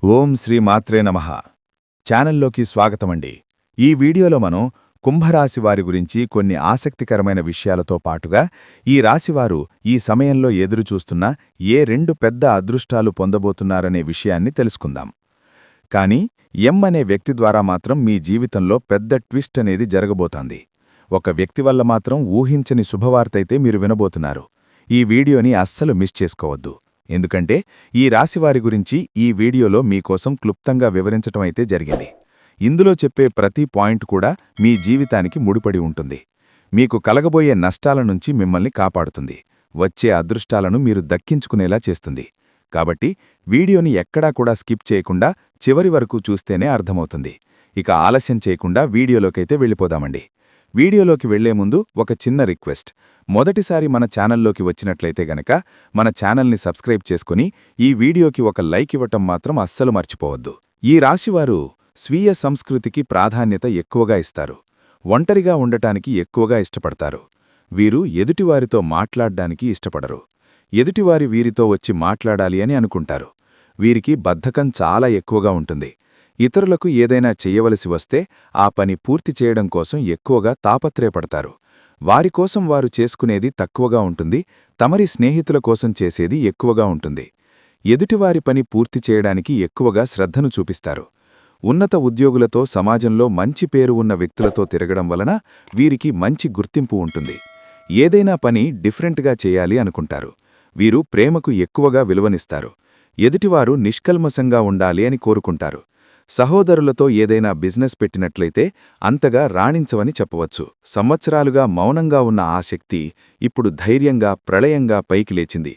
ఓం శ్రీ మాత్రే నమః. ఛానల్లోకి స్వాగతమండి. ఈ వీడియోలో మనం కుంభరాశి వారి గురించి కొన్ని ఆసక్తికరమైన విషయాలతో పాటుగా ఈ రాశివారు ఈ సమయంలో ఎదురుచూస్తున్న ఏ రెండు పెద్ద అదృష్టాలు పొందబోతున్నారనే విషయాన్ని తెలుసుకుందాం. కానీ అనే వ్యక్తి ద్వారా మాత్రం మీ జీవితంలో పెద్ద ట్విస్ట్ అనేది జరగబోతోంది. ఒక వ్యక్తి వల్ల మాత్రం ఊహించని శుభవార్తైతే మీరు వినబోతున్నారు. ఈ వీడియోని అస్సలు మిస్ చేసుకోవద్దు. ఎందుకంటే ఈ రాశివారి గురించి ఈ వీడియోలో మీకోసం క్లుప్తంగా వివరించటమైతే జరిగింది. ఇందులో చెప్పే ప్రతి పాయింట్ కూడా మీ జీవితానికి ముడిపడి ఉంటుంది. మీకు కలగబోయే నష్టాల నుంచి మిమ్మల్ని కాపాడుతుంది. వచ్చే అదృష్టాలను మీరు దక్కించుకునేలా చేస్తుంది. కాబట్టి వీడియోని ఎక్కడా కూడా స్కిప్ చేయకుండా చివరి వరకు చూస్తేనే అర్థమవుతుంది. ఇక ఆలస్యం చేయకుండా వీడియోలోకైతే వెళ్ళిపోదామండి. వీడియోలోకి వెళ్లే ముందు ఒక చిన్న రిక్వెస్ట్. మొదటిసారి మన ఛానల్లోకి వచ్చినట్లయితే గనక మన ఛానల్ని సబ్స్క్రైబ్ చేసుకుని ఈ వీడియోకి ఒక లైక్ ఇవ్వటం మాత్రం అస్సలు మర్చిపోవద్దు. ఈ రాశివారు స్వీయ సంస్కృతికి ప్రాధాన్యత ఎక్కువగా ఇస్తారు. ఒంటరిగా ఉండటానికి ఎక్కువగా ఇష్టపడతారు. వీరు ఎదుటివారితో మాట్లాడ్డానికి ఇష్టపడరు. ఎదుటివారి వీరితో వచ్చి మాట్లాడాలి అని అనుకుంటారు. వీరికి బద్ధకం చాలా ఎక్కువగా ఉంటుంది. ఇతరులకు ఏదైనా చెయ్యవలసి వస్తే ఆ పని పూర్తి చేయడం కోసం ఎక్కువగా తాపత్రయపడతారు. వారికోసం వారు చేసుకునేది తక్కువగా ఉంటుంది. తమరి స్నేహితుల కోసం చేసేది ఎక్కువగా ఉంటుంది. ఎదుటివారి పని పూర్తి చేయడానికి ఎక్కువగా శ్రద్ధను చూపిస్తారు. ఉన్నత ఉద్యోగులతో సమాజంలో మంచి పేరు ఉన్న వ్యక్తులతో తిరగడం వలన వీరికి మంచి గుర్తింపు ఉంటుంది. ఏదైనా పని డిఫరెంట్గా చేయాలి అనుకుంటారు. వీరు ప్రేమకు ఎక్కువగా విలువనిస్తారు. ఎదుటివారు నిష్కల్మషంగా ఉండాలి అని కోరుకుంటారు. సహోదరులతో ఏదైనా బిజినెస్ పెట్టినట్లయితే అంతగా రాణించవని చెప్పవచ్చు. సంవత్సరాలుగా మౌనంగా ఉన్న ఆ శక్తి ఇప్పుడు ధైర్యంగా ప్రళయంగా పైకి లేచింది.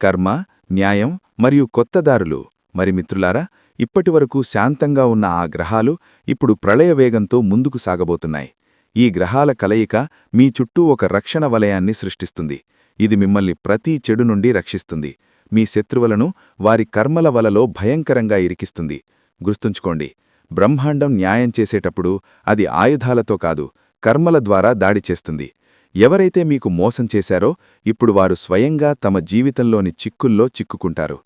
కర్మ, న్యాయం మరియు కొత్తదారులు. మరి మిత్రులారా, ఇప్పటివరకు శాంతంగా ఉన్న ఆ గ్రహాలు ఇప్పుడు ప్రళయవేగంతో ముందుకు సాగబోతున్నాయి. ఈ గ్రహాల కలయిక మీ చుట్టూ ఒక రక్షణ వలయాన్ని సృష్టిస్తుంది. ఇది మిమ్మల్ని ప్రతి చెడు నుండి రక్షిస్తుంది. మీ శత్రువులను వారి కర్మల వలలో భయంకరంగా ఇరికిస్తుంది. గుర్తుంచుకోండి, బ్రహ్మాండం న్యాయం చేసేటప్పుడు అది ఆయుధాలతో కాదు, కర్మల ద్వారా దాడి చేస్తుంది. ఎవరైతే మీకు మోసం చేశారో ఇప్పుడు వారు స్వయంగా తమ జీవితంలోని చిక్కుల్లో చిక్కుకుంటారు.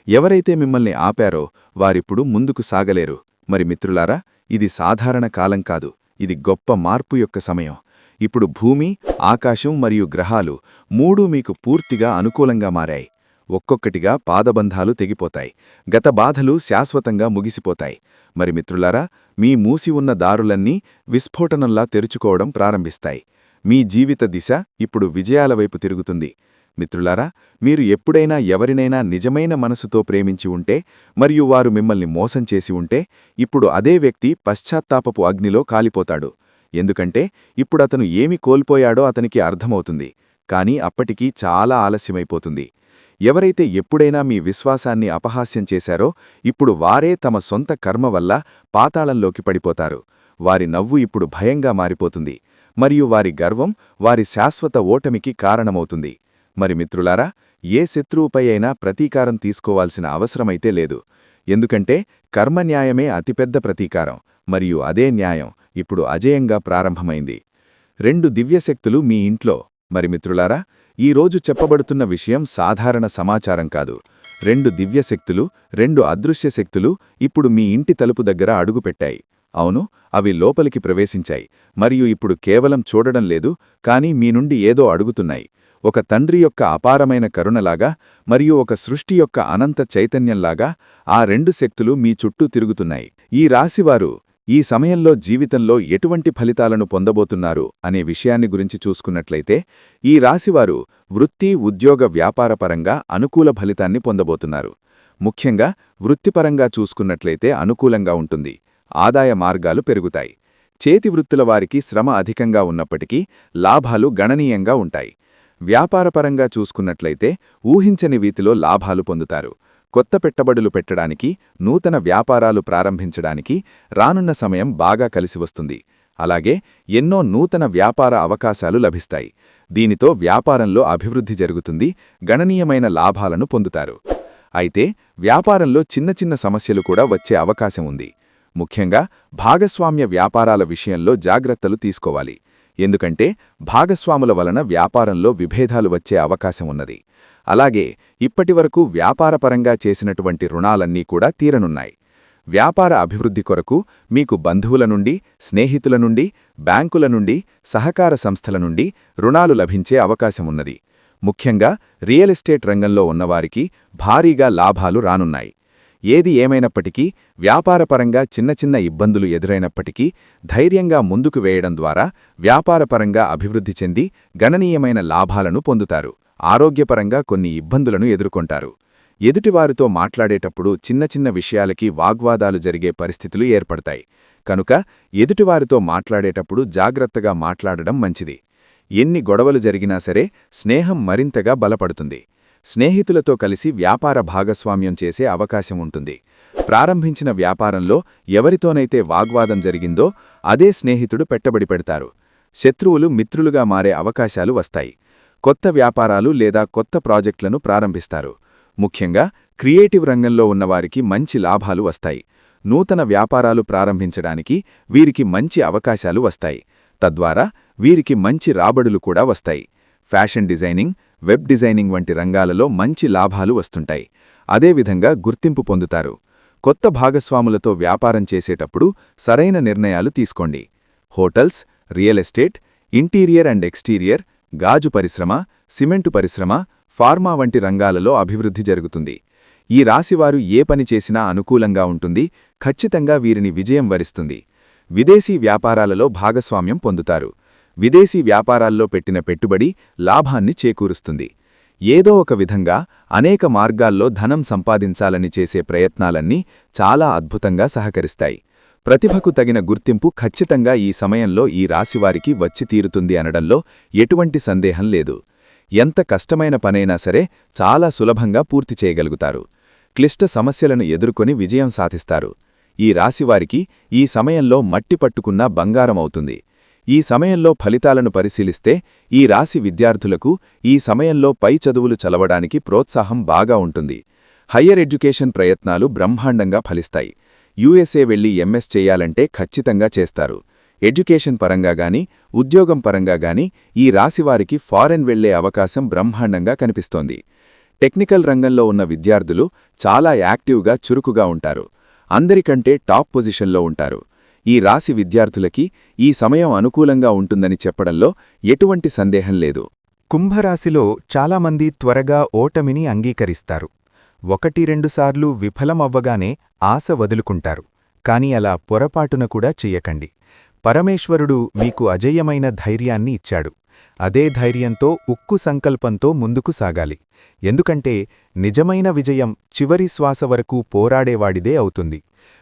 ఎవరైతే మిమ్మల్ని ఆపారో వారిప్పుడు ముందుకు సాగలేరు. మరి మిత్రులారా, ఇది సాధారణ కాలం కాదు, ఇది గొప్ప మార్పు యొక్క సమయం. ఇప్పుడు భూమి, ఆకాశం మరియు గ్రహాలు మూడూ మీకు పూర్తిగా అనుకూలంగా మారాయి. ఒక్కొక్కటిగా పాదబంధాలు తెగిపోతాయి. గత బాధలు శాశ్వతంగా ముగిసిపోతాయి. మరి మిత్రులారా, మీ మూసి ఉన్న దారులన్నీ విస్ఫోటనంలా తెరుచుకోవడం ప్రారంభిస్తాయి. మీ జీవిత దిశ ఇప్పుడు విజయాల వైపు తిరుగుతుంది. మిత్రులారా, మీరు ఎప్పుడైనా ఎవరినైనా నిజమైన మనసుతో ప్రేమించి ఉంటే మరియు వారు మిమ్మల్ని మోసం చేసి ఉంటే ఇప్పుడు అదే వ్యక్తి పశ్చాత్తాపపు అగ్నిలో కాలిపోతాడు. ఎందుకంటే ఇప్పుడతను ఏమి కోల్పోయాడో అతనికి అర్థమవుతుంది. కానీ అప్పటికీ చాలా ఆలస్యమైపోతుంది. ఎవరైతే ఎప్పుడైనా మీ విశ్వాసాన్ని అపహాస్యం చేశారో ఇప్పుడు వారే తమ సొంత కర్మ వల్ల పాతాళంలోకి పడిపోతారు. వారి నవ్వు ఇప్పుడు భయంగా మారిపోతుంది. మరియు వారి గర్వం వారి శాశ్వత ఓటమికి కారణమవుతుంది. మరి మిత్రులారా, ఏ శత్రువుపై అయినా ప్రతీకారం తీసుకోవాల్సిన అవసరమైతే లేదు. ఎందుకంటే కర్మన్యాయమే అతిపెద్ద ప్రతీకారం. మరియు అదే న్యాయం ఇప్పుడు అజేయంగా ప్రారంభమైంది. 2 దివ్యశక్తులు మీ ఇంట్లో. మరి మిత్రులారా, ఈరోజు చెప్పబడుతున్న విషయం సాధారణ సమాచారం కాదు. 2 దివ్యశక్తులు, 2 అదృశ్య శక్తులు ఇప్పుడు మీ ఇంటి తలుపు దగ్గర అడుగుపెట్టాయి. అవును, అవి లోపలికి ప్రవేశించాయి. మరియు ఇప్పుడు కేవలం చూడడం లేదు, కానీ మీ నుండి ఏదో అడుగుతున్నాయి. ఒక తండ్రి యొక్క అపారమైన కరుణలాగా మరియు ఒక సృష్టి యొక్క అనంత చైతన్యంలాగా ఆ 2 శక్తులు మీ చుట్టూ తిరుగుతున్నాయి. ఈ రాశివారు ఈ సమయంలో జీవితంలో ఎటువంటి ఫలితాలను పొందబోతున్నారు అనే విషయాన్ని గురించి చూసుకున్నట్లయితే ఈ రాశివారు వృత్తి, ఉద్యోగ, వ్యాపారపరంగా అనుకూల ఫలితాన్ని పొందబోతున్నారు. ముఖ్యంగా వృత్తిపరంగా చూసుకున్నట్లయితే అనుకూలంగా ఉంటుంది. ఆదాయ మార్గాలు పెరుగుతాయి. చేతి వృత్తుల వారికి శ్రమ అధికంగా ఉన్నప్పటికీ లాభాలు గణనీయంగా ఉంటాయి. వ్యాపారపరంగా చూసుకున్నట్లయితే ఊహించని రీతిలో లాభాలు పొందుతారు. కొత్త పెట్టుబడులు పెట్టడానికి, నూతన వ్యాపారాలు ప్రారంభించడానికి రానున్న సమయం బాగా కలిసివస్తుంది. అలాగే ఎన్నో నూతన వ్యాపార అవకాశాలు లభిస్తాయి. దీనితో వ్యాపారంలో అభివృద్ధి జరుగుతుంది. గణనీయమైన లాభాలను పొందుతారు. అయితే వ్యాపారంలో చిన్న చిన్న సమస్యలు కూడా వచ్చే అవకాశం ఉంది. ముఖ్యంగా భాగస్వామ్య వ్యాపారాల విషయంలో జాగ్రత్తలు తీసుకోవాలి. ఎందుకంటే భాగస్వాముల వలన వ్యాపారంలో విభేదాలు వచ్చే అవకాశం ఉన్నది. అలాగే ఇప్పటివరకు వ్యాపారపరంగా చేసినటువంటి రుణాలన్నీ కూడా తీరనున్నాయి. వ్యాపార అభివృద్ధి కొరకు మీకు బంధువుల నుండి, స్నేహితుల నుండి, బ్యాంకుల నుండి, సహకార సంస్థల నుండి రుణాలు లభించే అవకాశమున్నది. ముఖ్యంగా రియల్ ఎస్టేట్ రంగంలో ఉన్నవారికి భారీగా లాభాలు రానున్నాయి. ఏది ఏమైనప్పటికీ వ్యాపారపరంగా చిన్న చిన్న ఇబ్బందులు ఎదురైనప్పటికీ ధైర్యంగా ముందుకు వేయడం ద్వారా వ్యాపారపరంగా అభివృద్ధి చెంది గణనీయమైన లాభాలను పొందుతారు. ఆరోగ్యపరంగా కొన్ని ఇబ్బందులను ఎదుర్కొంటారు. ఎదుటివారితో మాట్లాడేటప్పుడు చిన్న చిన్న విషయాలకి వాగ్వాదాలు జరిగే పరిస్థితులు ఏర్పడతాయి. కనుక ఎదుటివారితో మాట్లాడేటప్పుడు జాగ్రత్తగా మాట్లాడడం మంచిది. ఎన్ని గొడవలు జరిగినా సరే స్నేహం మరింతగా బలపడుతుంది. స్నేహితులతో కలిసి వ్యాపార భాగస్వామ్యం చేసే అవకాశం ఉంటుంది. ప్రారంభించిన వ్యాపారంలో ఎవరితోనైతే వాగ్వాదం జరిగిందో అదే స్నేహితుడు పెట్టుబడి పెడతారు. శత్రువులు మిత్రులుగా మారే అవకాశాలు వస్తాయి. కొత్త వ్యాపారాలు లేదా కొత్త ప్రాజెక్టులను ప్రారంభిస్తారు. ముఖ్యంగా క్రియేటివ్ రంగంలో ఉన్నవారికి మంచి లాభాలు వస్తాయి. నూతన వ్యాపారాలు ప్రారంభించడానికి వీరికి మంచి అవకాశాలు వస్తాయి. తద్వారా వీరికి మంచి రాబడులు కూడా వస్తాయి. ఫ్యాషన్ డిజైనింగ్, వెబ్ డిజైనింగ్ వంటి రంగాలలో మంచి లాభాలు వస్తుంటాయి. అదేవిధంగా గుర్తింపు పొందుతారు. కొత్త భాగస్వాములతో వ్యాపారం చేసేటప్పుడు సరైన నిర్ణయాలు తీసుకోండి. Hotels, real estate, interior and exterior, గాజు పరిశ్రమ, సిమెంటు పరిశ్రమ, ఫార్మా వంటి రంగాలలో అభివృద్ధి జరుగుతుంది. ఈ రాశివారు ఏ పని చేసినా అనుకూలంగా ఉంటుంది. ఖచ్చితంగా వీరిని విజయం వరిస్తుంది. విదేశీ వ్యాపారాలలో భాగస్వామ్యం పొందుతారు. విదేశీ వ్యాపారాల్లో పెట్టిన పెట్టుబడి లాభాన్ని చేకూరుస్తుంది. ఏదో ఒక విధంగా అనేక మార్గాల్లో ధనం సంపాదించాలని చేసే ప్రయత్నాలన్నీ చాలా అద్భుతంగా సహకరిస్తాయి. ప్రతిభకు తగిన గుర్తింపు ఖచ్చితంగా ఈ సమయంలో ఈ రాశివారికి వచ్చి తీరుతుంది అనడంలో ఎటువంటి సందేహం లేదు. ఎంత కష్టమైన పనైనా సరే చాలా సులభంగా పూర్తి చేయగలుగుతారు. క్లిష్ట సమస్యలను ఎదుర్కొని విజయం సాధిస్తారు. ఈ రాశివారికి ఈ సమయంలో మట్టి పట్టుకున్న బంగారమవుతుంది. ఈ సమయంలో ఫలితాలను పరిశీలిస్తే ఈ రాశి విద్యార్థులకు ఈ సమయంలో పై చదువులు చదవడానికి ప్రోత్సాహం బాగా ఉంటుంది. హయ్యర్ ఎడ్యుకేషన్ ప్రయత్నాలు బ్రహ్మాండంగా ఫలిస్తాయి. యూఎస్ఏ వెళ్లి ఎంఎస్ చేయాలంటే ఖచ్చితంగా చేస్తారు. ఎడ్యుకేషన్ పరంగా గాని, ఉద్యోగం పరంగా గాని ఈ రాశివారికి ఫారెన్ వెళ్లే అవకాశం బ్రహ్మాండంగా కనిపిస్తోంది. టెక్నికల్ రంగంలో ఉన్న విద్యార్థులు చాలా యాక్టివ్గా, చురుకుగా ఉంటారు. అందరికంటే టాప్ పొజిషన్లో ఉంటారు. ఈ రాశి విద్యార్థులకి ఈ సమయం అనుకూలంగా ఉంటుందని చెప్పడంలో ఎటువంటి సందేహం లేదు. కుంభరాశిలో చాలామంది త్వరగా ఓటమిని అంగీకరిస్తారు. 1-2 సార్లు విఫలమవ్వగానే ఆశ వదులుకుంటారు. కాని అలా పొరపాటున కూడా చెయ్యకండి. పరమేశ్వరుడు మీకు అజేయమైన ధైర్యాన్ని ఇచ్చాడు. అదే ధైర్యంతో ఉక్కు సంకల్పంతో ముందుకు సాగాలి. ఎందుకంటే నిజమైన విజయం చివరి శ్వాస వరకు పోరాడేవాడిదే అవుతుంది.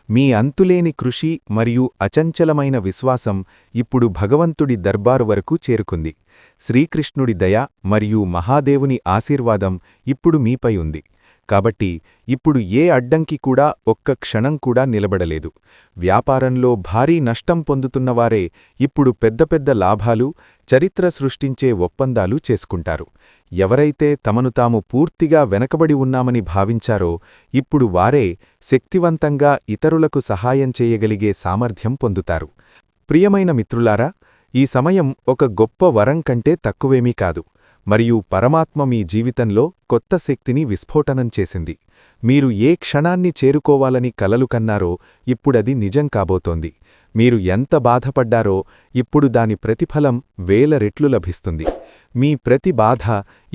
మీ అంతులేని కృషి మరియు అచంచలమైన విశ్వాసం ఇప్పుడు భగవంతుడి దర్బారు వరకు చేరుకుంది. శ్రీకృష్ణుడి దయ మరియు మహాదేవుని ఆశీర్వాదం ఇప్పుడు మీపై ఉంది. కాబట్టి ఇప్పుడు ఏ అడ్డంకి కూడా ఒక్క క్షణం కూడా నిలబడలేదు. వ్యాపారంలో భారీ నష్టం పొందుతున్నవారే ఇప్పుడు పెద్ద పెద్ద లాభాలు, చరిత్ర సృష్టించే ఒప్పందాలు చేసుకుంటారు. ఎవరైతే తమను తాము పూర్తిగా వెనకబడి ఉన్నామని భావించారో ఇప్పుడు వారే శక్తివంతంగా ఇతరులకు సహాయం చేయగలిగే సామర్థ్యం పొందుతారు. ప్రియమైన మిత్రులారా, ఈ సమయం ఒక గొప్ప వరం కంటే తక్కువేమీ కాదు. మరియు పరమాత్మ మీ జీవితంలో కొత్త శక్తిని విస్ఫోటనం చేసింది. మీరు ఏ క్షణాన్ని చేరుకోవాలని కలలు కన్నారో ఇప్పుడది నిజం కాబోతోంది. మీరు ఎంత బాధపడ్డారో ఇప్పుడు దాని ప్రతిఫలం 1000 రెట్లు లభిస్తుంది. మీ ప్రతి బాధ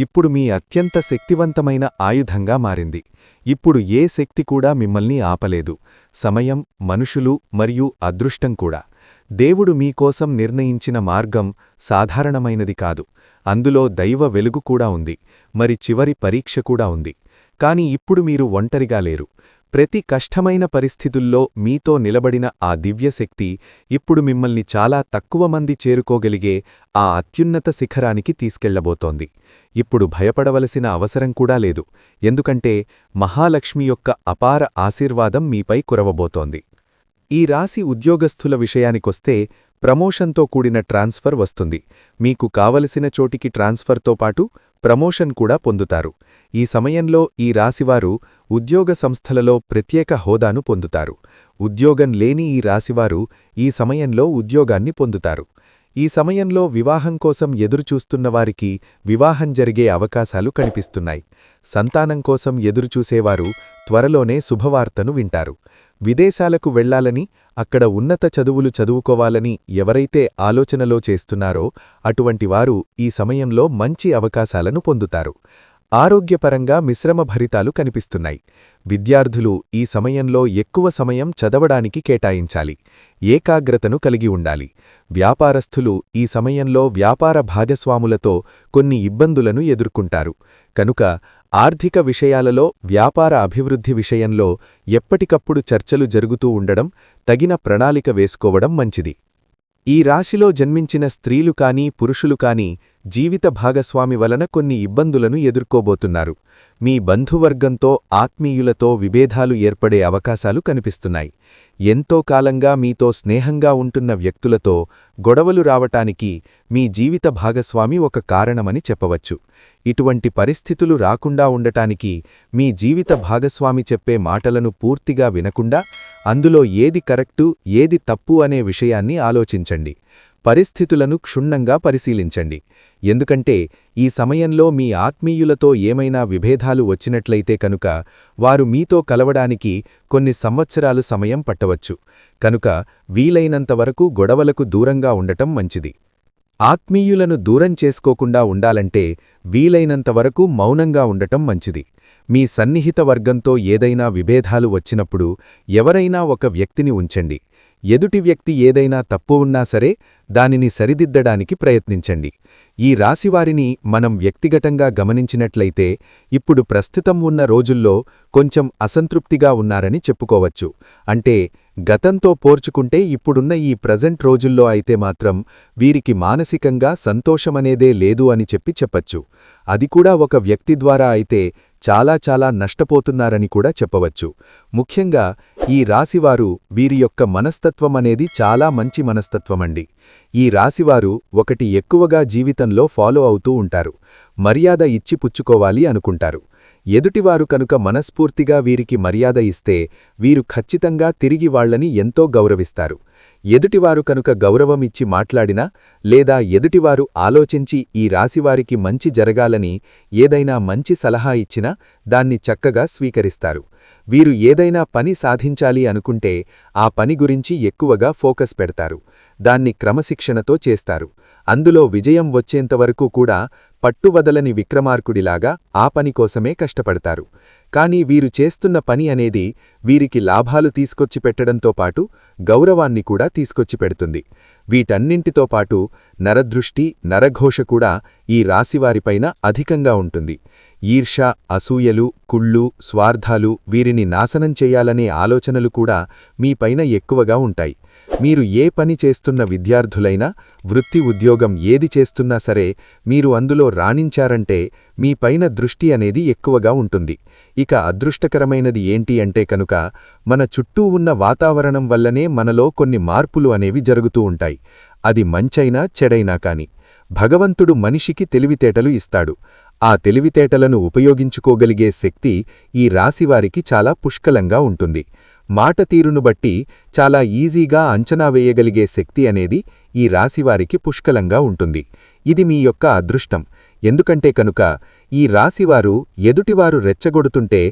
ఇప్పుడు మీ అత్యంత శక్తివంతమైన ఆయుధంగా మారింది. ఇప్పుడు ఏ శక్తి కూడా మిమ్మల్ని ఆపలేదు. సమయం, మనుషులు మరియు అదృష్టం కూడా. దేవుడు మీకోసం నిర్ణయించిన మార్గం సాధారణమైనది కాదు. అందులో దైవ వెలుగు కూడా ఉంది. మరి చివరి పరీక్ష కూడా ఉంది. కాని ఇప్పుడు మీరు ఒంటరిగా లేరు. ప్రతి కష్టమైన పరిస్థితుల్లో మీతో నిలబడిన ఆ దివ్యశక్తి ఇప్పుడు మిమ్మల్ని చాలా తక్కువ మంది చేరుకోగలిగే ఆ అత్యున్నత శిఖరానికి తీసుకెళ్లబోతోంది. ఇప్పుడు భయపడవలసిన అవసరం కూడా లేదు. ఎందుకంటే మహాలక్ష్మి యొక్క అపార ఆశీర్వాదం మీపై కురవబోతోంది. ఈ రాశి ఉద్యోగస్థుల విషయానికొస్తే ప్రమోషన్తో కూడిన ట్రాన్స్ఫర్ వస్తుంది. మీకు కావలసిన చోటికి ట్రాన్స్ఫర్తో పాటు ప్రమోషన్ కూడా పొందుతారు. ఈ సమయంలో ఈ రాశివారు ఉద్యోగ సంస్థలలో ప్రత్యేక హోదాను పొందుతారు. ఉద్యోగం లేని ఈ రాశివారు ఈ సమయంలో ఉద్యోగాన్ని పొందుతారు. ఈ సమయంలో వివాహం కోసం ఎదురుచూస్తున్నవారికి వివాహం జరిగే అవకాశాలు కనిపిస్తున్నాయి. సంతానం కోసం ఎదురుచూసేవారు త్వరలోనే శుభవార్తను వింటారు. విదేశాలకు వెళ్లాలని, అక్కడ ఉన్నత చదువులు చదువుకోవాలని ఎవరైతే ఆలోచనలో చేస్తున్నారో అటువంటి వారు ఈ సమయంలో మంచి అవకాశాలను పొందుతారు. ఆరోగ్యపరంగా మిశ్రమ భరితాలు కనిపిస్తున్నాయి. విద్యార్థులు ఈ సమయంలో ఎక్కువ సమయం చదవడానికి కేటాయించాలి. ఏకాగ్రతను కలిగి ఉండాలి. వ్యాపారస్థులు ఈ సమయంలో వ్యాపార భాగస్వాములతో కొన్ని ఇబ్బందులను ఎదుర్కొంటారు. కనుక ఆర్థిక విషయాలలో వ్యాపార అభివృద్ధి విషయంలో ఎప్పటికప్పుడు చర్చలు జరుగుతూ ఉండడం, తగిన ప్రణాళిక వేసుకోవడం మంచిది. ఈ రాశిలో జన్మించిన స్త్రీలు కానీ పురుషులు కానీ జీవిత భాగస్వామి వలన కొన్ని ఇబ్బందులను ఎదుర్కోబోతున్నారు. మీ బంధువర్గంతో, ఆత్మీయులతో విభేదాలు ఏర్పడే అవకాశాలు కనిపిస్తున్నాయి. ఎంతో కాలంగా మీతో స్నేహంగా ఉంటున్న వ్యక్తులతో గొడవలు రావటానికి మీ జీవిత భాగస్వామి ఒక కారణమని చెప్పవచ్చు. ఇటువంటి పరిస్థితులు రాకుండా ఉండటానికి మీ జీవిత భాగస్వామి చెప్పే మాటలను పూర్తిగా వినకుండా అందులో ఏది కరెక్టు, ఏది తప్పు అనే విషయాన్ని ఆలోచించండి. పరిస్థితులను క్షుణ్ణంగా పరిశీలించండి. ఎందుకంటే ఈ సమయంలో మీ ఆత్మీయులతో ఏమైనా విభేదాలు వచ్చినట్లయితే కనుక వారు మీతో కలవడానికి కొన్ని సంవత్సరాలు సమయం పట్టవచ్చు. కనుక వీలైనంతవరకు గొడవలకు దూరంగా ఉండటం మంచిది. ఆత్మీయులను దూరం చేసుకోకుండా ఉండాలంటే వీలైనంతవరకు మౌనంగా ఉండటం మంచిది. మీ సన్నిహిత వర్గంతో ఏదైనా విభేదాలు వచ్చినప్పుడు ఎవరైనా ఒక వ్యక్తిని ఉంచండి. ఎదుటి వ్యక్తి ఏదైనా తప్పు ఉన్నా సరే దానిని సరిదిద్దడానికి ప్రయత్నించండి. ఈ రాశివారిని మనం వ్యక్తిగతంగా గమనించినట్లయితే ఇప్పుడు ప్రస్తుతం ఉన్న రోజుల్లో కొంచెం అసంతృప్తిగా ఉన్నారని చెప్పుకోవచ్చు. అంటే గతంతో పోల్చుకుంటే ఇప్పుడున్న ఈ ప్రజెంట్ రోజుల్లో అయితే మాత్రం వీరికి మానసికంగా సంతోషమనేదే లేదు అని చెప్పచ్చు. అది కూడా ఒక వ్యక్తి ద్వారా అయితే చాలా నష్టపోతున్నారని కూడా చెప్పవచ్చు. ముఖ్యంగా ఈ రాశివారు వీరి యొక్క మనస్తత్వమనేది చాలా మంచి మనస్తత్వమండి. ఈ రాశివారు ఒకటి ఎక్కువగా జీవితంలో ఫాలో అవుతూ ఉంటారు. మర్యాద ఇచ్చి పుచ్చుకోవాలి అనుకుంటారు. ఎదుటివారు కనుక మనస్ఫూర్తిగా వీరికి మర్యాద ఇస్తే వీరు ఖచ్చితంగా తిరిగి వాళ్లని ఎంతో గౌరవిస్తారు. ఎదుటివారు కనుక గౌరవమిచ్చి మాట్లాడినా లేదా ఎదుటివారు ఆలోచించి ఈ రాశివారికి మంచి జరగాలని ఏదైనా మంచి సలహా ఇచ్చినా దాన్ని చక్కగా స్వీకరిస్తారు. వీరు ఏదైనా పని సాధించాలి అనుకుంటే ఆ పని గురించి ఎక్కువగా ఫోకస్ పెడతారు. దాన్ని క్రమశిక్షణతో చేస్తారు. అందులో విజయం వచ్చేంతవరకు కూడా పట్టువదలని విక్రమార్కుడిలాగా ఆ పని కోసమే కష్టపడతారు. కాని వీరు చేస్తున్న పని అనేది వీరికి లాభాలు తీసుకొచ్చి పెట్టడంతో పాటు గౌరవాన్ని కూడా తీసుకొచ్చి పెడుతుంది. వీటన్నింటితో పాటు నరదృష్టి, నరఘోష కూడా ఈ రాశివారిపైన అధికంగా ఉంటుంది. ఈర్ష, అసూయలు, కుళ్ళు, స్వార్థాలు వీరిని నాశనం చేయాలనే ఆలోచనలు కూడా మీపైన ఎక్కువగా ఉంటాయి. మీరు ఏ పని చేస్తున్న విద్యార్థులైనా, వృత్తి ఉద్యోగం ఏది చేస్తున్నా సరే మీరు అందులో రాణించారంటే మీపైన దృష్టి అనేది ఎక్కువగా ఉంటుంది. ఇక అదృష్టకరమైనది ఏంటి అంటే కనుక మన చుట్టూ ఉన్న వాతావరణం వల్లనే మనలో కొన్ని మార్పులు అనేవి జరుగుతూ ఉంటాయి. అది మంచైనా చెడైనా కాని భగవంతుడు మనిషికి తెలివితేటలు ఇస్తాడు. ఆ తెలివితేటలను ఉపయోగించుకోగలిగే శక్తి ఈ రాశివారికి చాలా పుష్కలంగా ఉంటుంది. మాట తీరును బట్టి చాలా ఈజీగా అంచనా వేయగలిగే శక్తి అనేది ఈ రాశివారికి పుష్కలంగా ఉంటుంది. ఇది మీ యొక్క అదృష్టం. ఎందుకంటే కనుక ఈ రాశివారు ఎదుటివారు రెచ్చగొడుతుంటే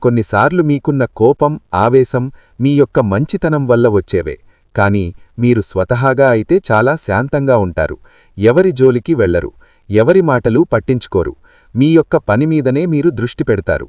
కొన్నిసార్లు మీకున్న కోపం, ఆవేశం మీ యొక్క మంచితనం వల్ల వచ్చేవే. కాని మీరు స్వతహాగా అయితే చాలా శాంతంగా ఉంటారు. ఎవరి జోలికి వెళ్లరు. ఎవరి మాటలు పట్టించుకోరు. మీ యొక్క పనిమీదనే మీరు దృష్టి పెడతారు.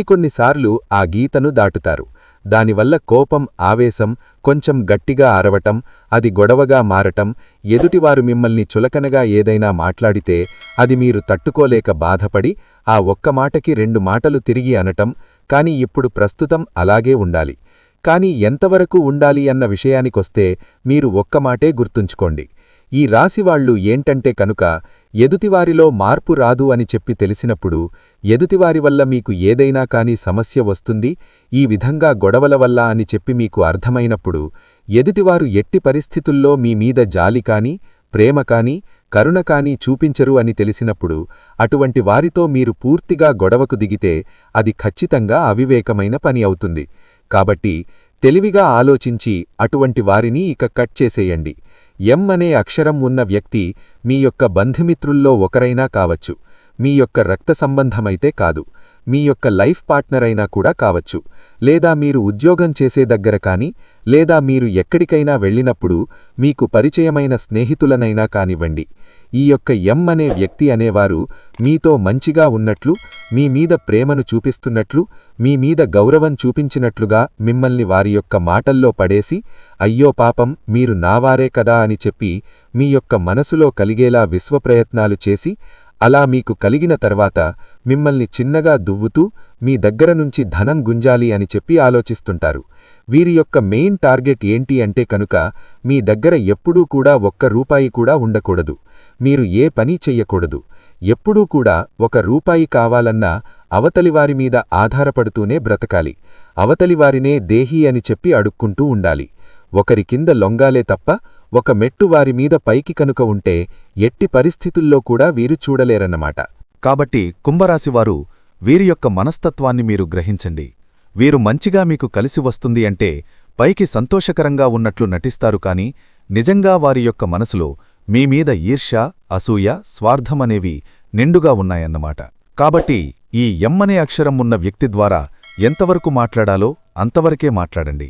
కొన్నిసార్లు ఆ గీతను దాటుతారు. దానివల్ల కోపం, ఆవేశం కొంచెం గట్టిగా అరవటం, అది గొడవగా మారటం, ఎదుటివారు మిమ్మల్ని చులకనగా ఏదైనా మాట్లాడితే అది మీరు తట్టుకోలేక బాధపడి ఆ ఒక్క మాటకి 2 మాటలు తిరిగి అనటం. కాని ఇప్పుడు ప్రస్తుతం అలాగే ఉండాలి. కాని ఎంతవరకు ఉండాలి అన్న విషయానికొస్తే మీరు ఒక్క మాటే గుర్తుంచుకోండి. ఈ రాశివాళ్లు ఏంటంటే కనుక ఎదుటివారిలో మార్పు రాదు అని చెప్పి తెలిసినప్పుడు, ఎదుటివారి వల్ల మీకు ఏదైనా కాని సమస్య వస్తుంది, ఈ విధంగా గొడవల వల్ల అని చెప్పి మీకు అర్థమైనప్పుడు, ఎదుటివారు ఎట్టి పరిస్థితుల్లో మీ మీద జాలి కాని, ప్రేమ కాని, కరుణ కాని చూపించరు అని తెలిసినప్పుడు అటువంటి వారితో మీరు పూర్తిగా గొడవకు దిగితే అది ఖచ్చితంగా అవివేకమైన పని అవుతుంది. కాబట్టి తెలివిగా ఆలోచించి అటువంటి వారిని ఇక కట్ చేసేయండి. ఎం అనే అక్షరం ఉన్న వ్యక్తి మీ యొక్క బంధుమిత్రుల్లో ఒకరైనా కావచ్చు. మీ యొక్క రక్త సంబంధమైతే కాదు. మీ యొక్క లైఫ్ పార్ట్నర్ అయినా కూడా కావచ్చు, లేదా మీరు ఉద్యోగం చేసే దగ్గర కానీ, లేదా మీరు ఎక్కడికైనా వెళ్ళినప్పుడు మీకు పరిచయమైన స్నేహితులనైనా కానివ్వండి. ఈ యొక్క ఎం అనే వ్యక్తి అనేవారు మీతో మంచిగా ఉన్నట్లు, మీ మీద ప్రేమను చూపిస్తున్నట్లు, మీ మీద గౌరవం చూపించినట్లుగా మిమ్మల్ని వారి యొక్క మాటల్లో పడేసి, అయ్యో పాపం మీరు నావారే కదా అని చెప్పి మీ యొక్క మనసులో కలిగేలా విశ్వప్రయత్నాలు చేసి, అలా మీకు కలిగిన తర్వాత మిమ్మల్ని చిన్నగా దువ్వుతూ మీ దగ్గర నుంచి ధనం గుంజాలి అని చెప్పి ఆలోచిస్తుంటారు. వీరి యొక్క మెయిన్ టార్గెట్ ఏంటి అంటే కనుక మీ దగ్గర ఎప్పుడూ కూడా ఒక్క రూపాయి కూడా ఉండకూడదు. మీరు ఏ పని చెయ్యకూడదు. ఎప్పుడూ కూడా ఒక రూపాయి కావాలన్నా అవతలివారి మీద ఆధారపడుతూనే బ్రతకాలి. అవతలివారినే దేహీ అని చెప్పి అడుక్కుంటూ ఉండాలి. ఒకరి కింద లొంగాలే తప్ప ఒక మెట్టు వారి మీద పైకి కనుక ఉంటే ఎట్టి పరిస్థితుల్లో కూడా వీరు చూడలేరన్నమాట. కాబట్టి కుంభరాశివారు వీరి యొక్క మనస్తత్వాన్ని మీరు గ్రహించండి. వీరు మంచిగా మీకు కలిసి వస్తుంది అంటే పైకి సంతోషకరంగా ఉన్నట్లు నటిస్తారు కాని నిజంగా వారి యొక్క మనసులో మీమీద ఈర్ష్య, అసూయ, స్వార్థమనేవి నిండుగా ఉన్నాయన్నమాట. కాబట్టి ఈ ఎమ్మనే అక్షరం ఉన్న వ్యక్తి ద్వారా ఎంతవరకు మాట్లాడాలో అంతవరకే మాట్లాడండి.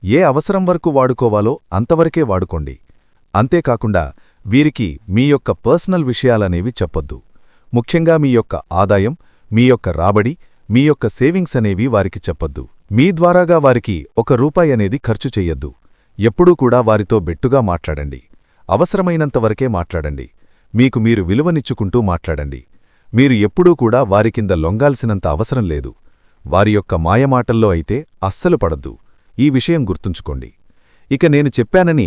ఏ అవసరం వరకు వాడుకోవాలో అంతవరకే వాడుకోండి. అంతేకాకుండా వీరికి మీ యొక్క పర్సనల్ విషయాలనేవి చెప్పొద్దు. ముఖ్యంగా మీ యొక్క ఆదాయం, మీ యొక్క రాబడి, మీ యొక్క సేవింగ్స్ అనేవి వారికి చెప్పొద్దు. మీ ద్వారాగా వారికి ఒక రూపాయి అనేది ఖర్చు చెయ్యొద్దు. ఎప్పుడూ కూడా వారితో బెట్టుగా మాట్లాడండి. అవసరమైనంతవరకే మాట్లాడండి. మీకు మీరు విలువనిచ్చుకుంటూ మాట్లాడండి. మీరు ఎప్పుడూ కూడా వారి కింద లొంగాల్సినంత అవసరం లేదు. వారి యొక్క మాయమాటల్లో అయితే అస్సలు పడద్దు. ఈ విషయం గుర్తుంచుకోండి. ఇక నేను చెప్పానని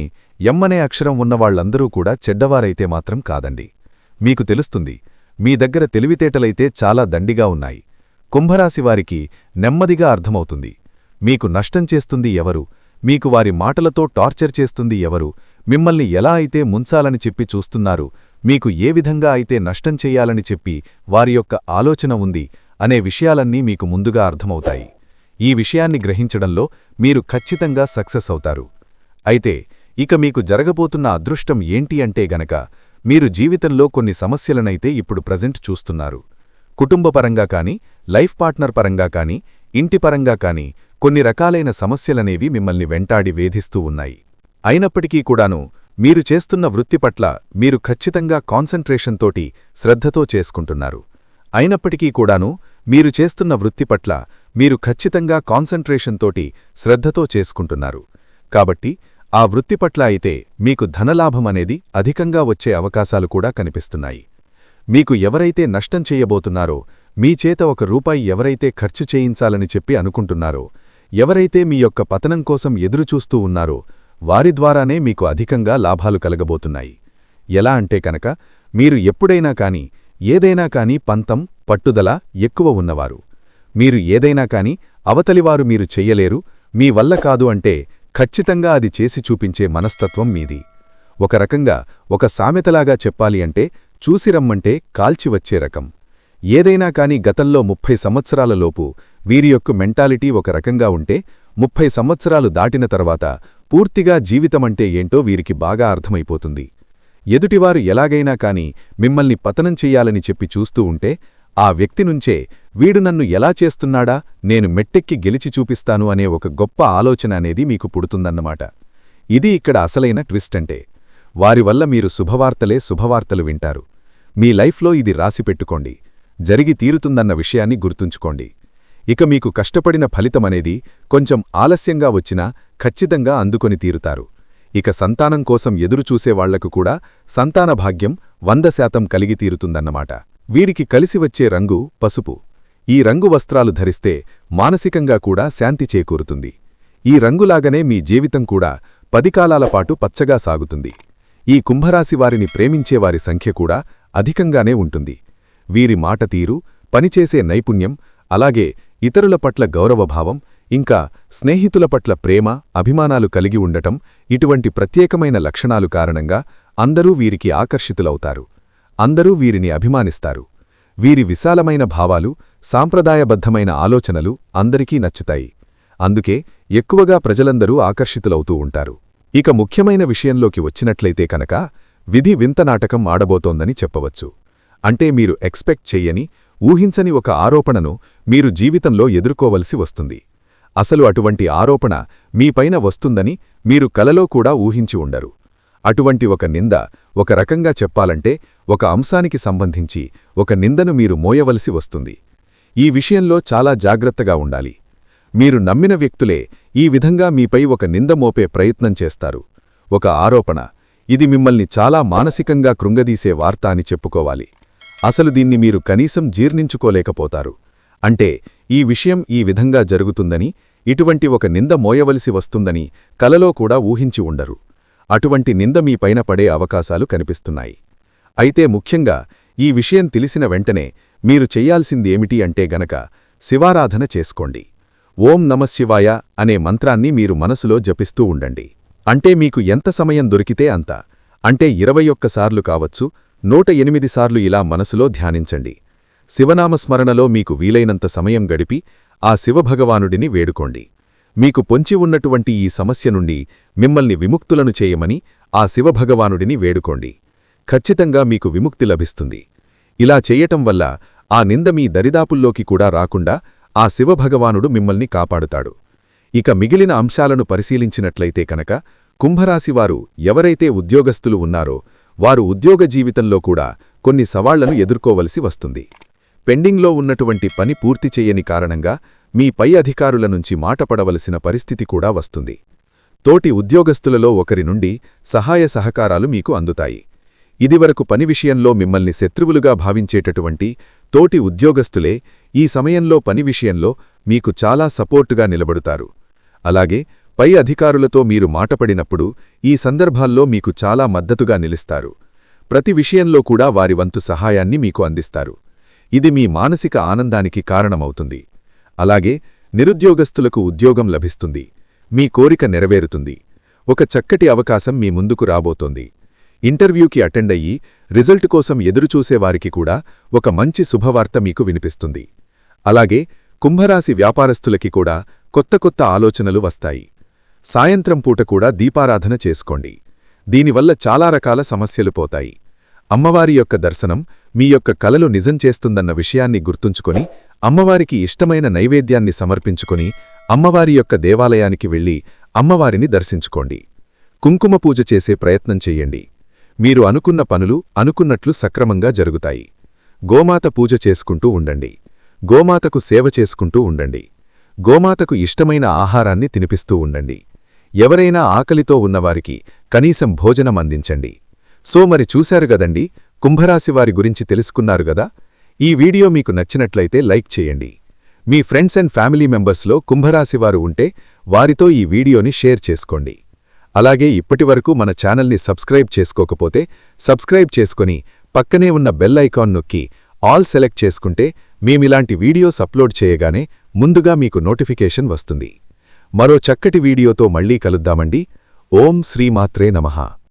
ఎమ్మనే అక్షరం ఉన్నవాళ్లందరూ కూడా చెడ్డవారైతే మాత్రం కాదండి. మీకు తెలుస్తుంది, మీ దగ్గర తెలివితేటలైతే చాలా దండిగా ఉన్నాయి. కుంభరాశివారికి నెమ్మదిగా అర్థమవుతుంది. మీకు నష్టం చేస్తుంది ఎవరు, మీకు వారి మాటలతో టార్చర్ చేస్తుంది ఎవరు, మిమ్మల్ని ఎలా అయితే ముంచాలని చెప్పి చూస్తున్నారు, మీకు ఏ విధంగా అయితే నష్టం చెయ్యాలని చెప్పి వారి యొక్క ఆలోచన ఉంది అనే విషయాలన్నీ మీకు ముందుగా అర్థమవుతాయి. ఈ విషయాన్ని గ్రహించడంలో మీరు ఖచ్చితంగా సక్సెస్ అవుతారు. అయితే ఇక మీకు జరగబోతున్న అదృష్టం ఏంటి అంటే గనక మీరు జీవితంలో కొన్ని సమస్యలనైతే ఇప్పుడు ప్రెజెంట్ చూస్తున్నారు. కుటుంబపరంగా కాని, లైఫ్ పార్ట్నర్ పరంగా కాని, ఇంటిపరంగా కాని కొన్ని రకాలైన సమస్యలనేవి మిమ్మల్ని వెంటాడి వేధిస్తూ ఉన్నాయి. అయినప్పటికీ కూడాను మీరు చేస్తున్న వృత్తి పట్ల మీరు ఖచ్చితంగా కాన్సంట్రేషన్ తోటి శ్రద్ధతో చేసుకుంటున్నారు. అయినప్పటికీ కూడాను మీరు చేస్తున్న వృత్తి పట్ల మీరు ఖచ్చితంగా కాన్సంట్రేషన్ తోటి శ్రద్ధతో చేసుకుంటున్నారు. కాబట్టి ఆ వృత్తి పట్ల అయితే మీకు ధనలాభమనేది అధికంగా వచ్చే అవకాశాలు కూడా కనిపిస్తున్నాయి. మీకు ఎవరైతే నష్టం చెయ్యబోతున్నారో, మీ చేత ఒక రూపాయి ఎవరైతే ఖర్చు చేయించాలని చెప్పి అనుకుంటున్నారో, ఎవరైతే మీ యొక్క పతనం కోసం ఎదురుచూస్తూ ఉన్నారో వారి ద్వారానే మీకు అధికంగా లాభాలు కలగబోతున్నాయి. ఎలా అంటే కనుక మీరు ఎప్పుడైనా కాని ఏదైనా కాని పంతం, పట్టుదల ఎక్కువ ఉన్నవారు. మీరు ఏదైనా కాని అవతలివారు మీరు చెయ్యలేరు, మీ వల్ల కాదు అంటే ఖచ్చితంగా అది చేసి చూపించే మనస్తత్వం మీది. ఒక రకంగా ఒక సామెతలాగా చెప్పాలి అంటే చూసిరమ్మంటే కాల్చివచ్చే రకం. ఏదైనా కాని గతంలో 30 సంవత్సరాలలోపు వీరి యొక్క మెంటాలిటీ ఒక రకంగా ఉంటే 30 సంవత్సరాలు దాటిన తర్వాత పూర్తిగా జీవితమంటే ఏంటో వీరికి బాగా అర్థమైపోతుంది. ఎదుటివారు ఎలాగైనా కాని మిమ్మల్ని పతనం చెయ్యాలని చెప్పి చూస్తూ ఉంటే ఆ వ్యక్తి నుంచే వీడు నన్ను ఎలా చేస్తున్నాడా, నేను మెట్టెక్కి గెలిచి చూపిస్తాను అనే ఒక గొప్ప ఆలోచన అనేది మీకు పుడుతుందన్నమాట. ఇది ఇక్కడ అసలైన ట్విస్ట్ అంటే. వారి వల్ల మీరు శుభవార్తలు వింటారు. మీ లైఫ్లో ఇది రాసిపెట్టుకోండి. జరిగి తీరుతుందన్న విషయాన్ని గుర్తుంచుకోండి. ఇక మీకు కష్టపడిన ఫలితమనేది కొంచెం ఆలస్యంగా వచ్చినా ఖచ్చితంగా అందుకొని తీరుతారు. ఇక సంతానం కోసం ఎదురుచూసేవాళ్లకు కూడా సంతాన భాగ్యం 100% కలిగి తీరుతుందన్నమాట. వీరికి కలిసివచ్చే రంగు పసుపు. ఈ రంగు వస్త్రాలు ధరిస్తే మానసికంగా కూడా శాంతి చేకూరుతుంది. ఈ రంగులాగనే మీ జీవితం కూడా 10 కాలాల పాటు పచ్చగా సాగుతుంది. ఈ కుంభరాశివారిని ప్రేమించేవారి సంఖ్య కూడా అధికంగానే ఉంటుంది. వీరి మాట తీరు, పనిచేసే నైపుణ్యం, అలాగే ఇతరుల పట్ల గౌరవభావం, ఇంకా స్నేహితుల పట్ల ప్రేమ, అభిమానాలు కలిగి ఉండటం, ఇటువంటి ప్రత్యేకమైన లక్షణాలు కారణంగా అందరూ వీరికి ఆకర్షితులవుతారు. అందరూ వీరిని అభిమానిస్తారు. వీరి విశాలమైన భావాలు, సాంప్రదాయబద్ధమైన ఆలోచనలు అందరికీ నచ్చుతాయి. అందుకే ఎక్కువగా ప్రజలందరూ ఆకర్షితులవుతూ ఉంటారు. ఇక ముఖ్యమైన విషయంలోకి వచ్చినట్లయితే కనుక విధి వింత నాటకం ఆడబోతోందని చెప్పవచ్చు. అంటే మీరు ఎక్స్పెక్ట్ చెయ్యని, ఊహించని ఒక ఆరోపణను మీరు జీవితంలో ఎదుర్కోవలసి వస్తుంది. అసలు అటువంటి ఆరోపణ మీపైన వస్తుందని మీరు కలలో కూడా ఊహించి ఉండరు. అటువంటి ఒక నింద, ఒక రకంగా చెప్పాలంటే ఒక అంశానికి సంబంధించి ఒక నిందను మీరు మోయవలసి వస్తుంది. ఈ విషయంలో చాలా జాగ్రత్తగా ఉండాలి. మీరు నమ్మిన వ్యక్తులే ఈ విధంగా మీపై ఒక నింద మోపే ప్రయత్నం చేస్తారు. ఒక ఆరోపణ. ఇది మిమ్మల్ని చాలా మానసికంగా కృంగదీసే వార్త అని చెప్పుకోవాలి. అసలు దీన్ని మీరు కనీసం జీర్ణించుకోలేకపోతారు. అంటే ఈ విషయం ఈ విధంగా జరుగుతుందని, ఇటువంటి ఒక నింద మోయవలసి వస్తుందని కలలో కూడా ఊహించి ఉండరు. అటువంటి నింద మీపైన పడే అవకాశాలు కనిపిస్తున్నాయి. అయితే ముఖ్యంగా ఈ విషయం తెలిసిన వెంటనే మీరు చెయ్యాల్సిందేమిటి అంటే గనక శివారాధన చేసుకోండి. ఓం నమఃశివాయ అనే మంత్రాన్ని మీరు మనసులో జపిస్తూ ఉండండి. అంటే మీకు ఎంత సమయం దొరికితే అంత, అంటే 21 సార్లు కావచ్చు, 108 సార్లు ఇలా మనసులో ధ్యానించండి. శివనామస్మరణలో మీకు వీలైనంత సమయం గడిపి ఆ శివభగవానుడిని వేడుకోండి. మీకు పొంచి ఉన్నటువంటి ఈ సమస్య నుండి మిమ్మల్ని విముక్తులను చేయమని ఆ శివభగవానుడిని వేడుకోండి. ఖచ్చితంగా మీకు విముక్తి లభిస్తుంది. ఇలా చెయ్యటం వల్ల ఆ నింద మీ దరిదాపుల్లోకి కూడా రాకుండా ఆ శివభగవానుడు మిమ్మల్ని కాపాడుతాడు. ఇక మిగిలిన అంశాలను పరిశీలించినట్లయితే కనుక కుంభరాశివారు ఎవరైతే ఉద్యోగస్తులు ఉన్నారో వారు ఉద్యోగ జీవితంలో కూడా కొన్ని సవాళ్లను ఎదుర్కోవలసి వస్తుంది. పెండింగ్లో ఉన్నటువంటి పని పూర్తి చేయని కారణంగా మీ పై అధికారుల నుంచి మాటపడవలసిన పరిస్థితి కూడా వస్తుంది. తోటి ఉద్యోగస్తులలో ఒకరి నుండి సహాయ సహకారాలు మీకు అందుతాయి. ఇదివరకు పని విషయంలో మిమ్మల్ని శత్రువులుగా భావించేటటువంటి తోటి ఉద్యోగస్తులే ఈ సమయంలో పని విషయంలో మీకు చాలా సపోర్టుగా నిలబడుతారు. అలాగే పై అధికారులతో మీరు మాటపడినప్పుడు ఈ సందర్భాల్లో మీకు చాలా మద్దతుగా నిలుస్తారు. ప్రతి విషయంలో కూడా వారి వంతు సహాయాన్ని మీకు అందిస్తారు. ఇది మీ మానసిక ఆనందానికి కారణమవుతుంది. అలాగే నిరుద్యోగస్తులకు ఉద్యోగం లభిస్తుంది. మీ కోరిక నెరవేరుతుంది. ఒక చక్కటి అవకాశం మీ ముందుకు రాబోతోంది. ఇంటర్వ్యూకి అటెండ్ అయ్యి రిజల్ట్ కోసం ఎదురుచూసేవారికి కూడా ఒక మంచి శుభవార్త మీకు వినిపిస్తుంది. అలాగే కుంభరాశి వ్యాపారస్తులకి కూడా కొత్త కొత్త ఆలోచనలు వస్తాయి. సాయంత్రం పూట కూడా దీపారాధన చేసుకోండి. దీనివల్ల చాలా రకాల సమస్యలు పోతాయి. అమ్మవారి యొక్క దర్శనం మీ యొక్క కలలు నిజం చేస్తుందన్న విషయాన్ని గుర్తుంచుకొని అమ్మవారికి ఇష్టమైన నైవేద్యాన్ని సమర్పించుకొని అమ్మవారి యొక్క దేవాలయానికి వెళ్లి అమ్మవారిని దర్శించుకోండి. కుంకుమ పూజ చేసే ప్రయత్నం చెయ్యండి. మీరు అనుకున్న పనులు అనుకున్నట్లు సక్రమంగా జరుగుతాయి. గోమాత పూజ చేసుకుంటూ ఉండండి. గోమాతకు సేవ చేసుకుంటూ ఉండండి. గోమాతకు ఇష్టమైన ఆహారాన్ని తినిపిస్తూ ఉండండి. ఎవరైనా ఆకలితో ఉన్నవారికి కనీసం భోజనం అందించండి. సో మరి చూశారు గదండి, కుంభరాశివారి గురించి తెలుసుకున్నారు గదా. ఈ వీడియో మీకు నచ్చినట్లయితే లైక్ చేయండి. మీ ఫ్రెండ్స్ అండ్ ఫ్యామిలీ మెంబర్స్లో కుంభరాశివారు ఉంటే వారితో ఈ వీడియోని షేర్ చేసుకోండి. అలాగే ఇప్పటివరకు మన ఛానల్ని సబ్స్క్రైబ్ చేసుకోకపోతే సబ్స్క్రైబ్ చేసుకొని పక్కనే ఉన్న బెల్ ఐకాన్ నొక్కి ఆల్ సెలెక్ట్ చేసుకుంటే మేమిలాంటి వీడియోస్ అప్లోడ్ చేయగానే ముందుగా మీకు నోటిఫికేషన్ వస్తుంది. మరో చక్కటి వీడియోతో మళ్ళీ కలుద్దామండి. ఓం శ్రీమాత్రే నమః.